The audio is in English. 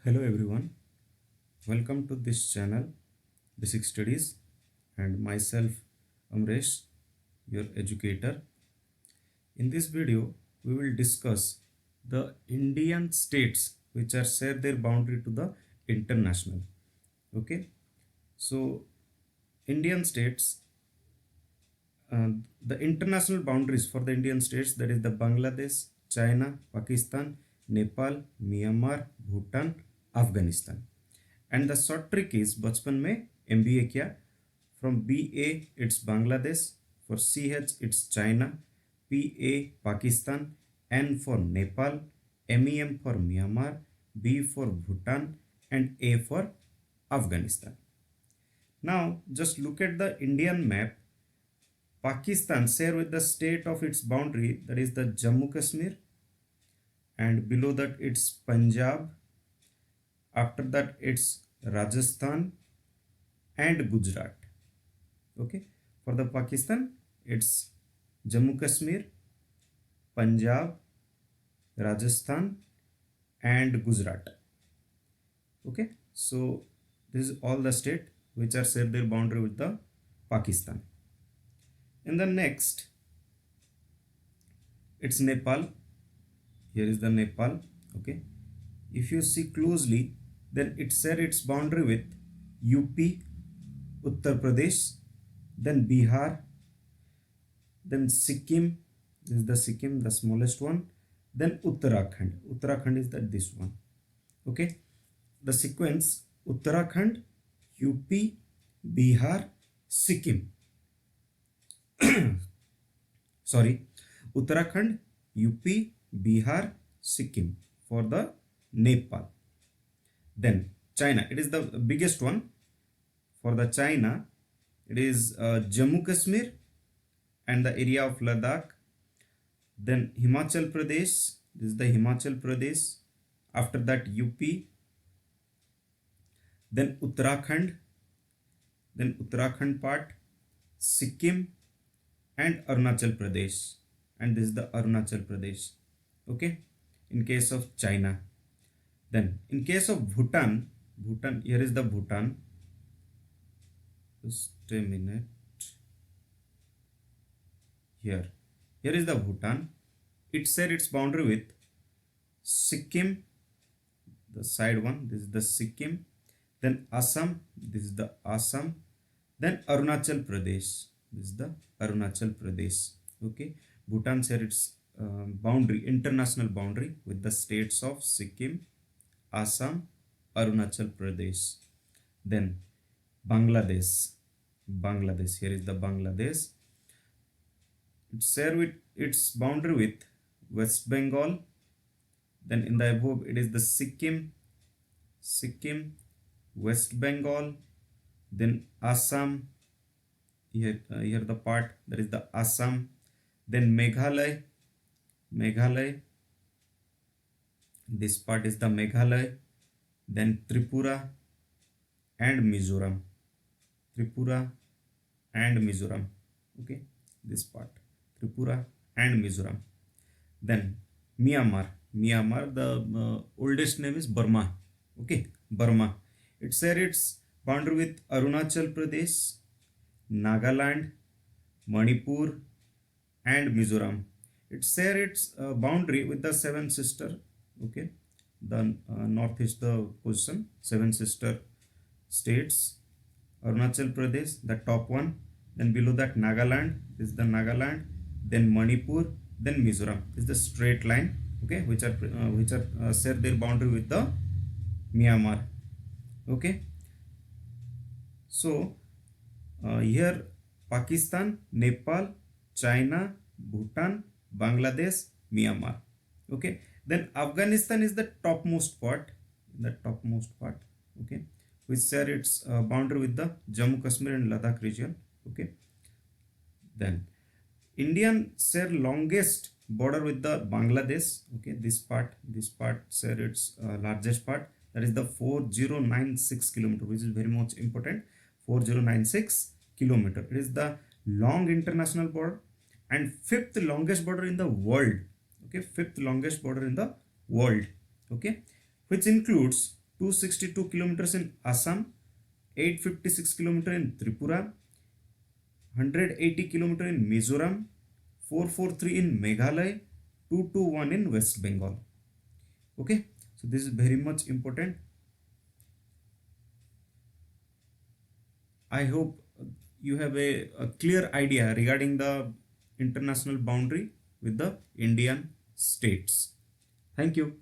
Hello everyone, welcome to this channel Basic Studies and myself Amresh, your educator. In this video, we will discuss the Indian states which are share their boundary to the international. Okay, so Indian states, the international boundaries for the Indian states, that is the Bangladesh, China, Pakistan, Nepal, Myanmar, Bhutan, Afghanistan. And the short trick is बचपन में MBA किया from B A it's Bangladesh for C H it's China P A Pakistan N for Nepal M E M for Myanmar B for Bhutan and A for Afghanistan. Now just look at the Indian map. Pakistan share with the state of its boundary, that is the Jammu Kashmir, and below that it's Punjab. After that it's Rajasthan and Gujarat. Okay, for the Pakistan it's Jammu Kashmir, Punjab, Rajasthan and Gujarat. Okay, so this is all the state which are share their boundary with the Pakistan. In the next it's Nepal. Here is the Nepal. Okay, if you see closely, then it share its boundary with UP, Uttar Pradesh, then Bihar, then Sikkim. This is the Sikkim, the smallest one. Then Uttarakhand. Uttarakhand is that this one. Okay, the sequence: Uttarakhand, UP, Bihar, Sikkim. Sorry, Uttarakhand, UP, Bihar, Sikkim for the Nepal. Then China, it is the biggest one. For the China, it is Jammu Kashmir and the area of Ladakh. Then Himachal Pradesh, this is the Himachal Pradesh. After that UP, then Uttarakhand, then Uttarakhand part, Sikkim and Arunachal Pradesh, and this is the Arunachal Pradesh. Okay, in case of China. Then in case of Bhutan, here is the Bhutan. Just a minute. Here is the Bhutan. It share its boundary with Sikkim, the side one. This is the Sikkim. Then Assam. This is the Assam. Then Arunachal Pradesh. This is the Arunachal Pradesh. Okay, Bhutan share its boundary, international boundary, with the states of Sikkim, Assam, Arunachal Pradesh. Then Bangladesh. Here is the Bangladesh. It share with its boundary with West Bengal. Then in the above it is the Sikkim, West Bengal, then Assam. Here the part, that is the Assam. Then Meghalaya. This part is the Meghalaya. Then Tripura and Mizoram. Okay, this part, Tripura and Mizoram. Then Myanmar. The oldest name is Burma. Okay, Burma. It share its boundary with Arunachal Pradesh, Nagaland, Manipur and Mizoram. It share its boundary with the seven sister. Okay, the north is the position, seven sister states. Arunachal Pradesh, the top one. Then below that Nagaland, this is the Nagaland. Then Manipur, then Mizoram. This is the straight line. Okay, which are share their boundary with the Myanmar. Okay, so here Pakistan, Nepal, China, Bhutan, Bangladesh, Myanmar. Okay, then Afghanistan is the topmost part. Okay, which share its boundary with the Jammu Kashmir and Ladakh region. Okay, then Indian share longest border with the Bangladesh. Okay, this part share its largest part, that is the 4096 kilometer, which is very much important. 4096 kilometer. It is the long international border and fifth longest border in the world. Okay, fifth longest border in the world. Okay, which includes 262 kilometers in Assam, 856 kilometers in Tripura, 180 kilometers in Mizoram, 443 in Meghalaya, 221 in West Bengal. Okay, so this is very much important. I hope you have a clear idea regarding the international boundary with the Indian states. Thank you.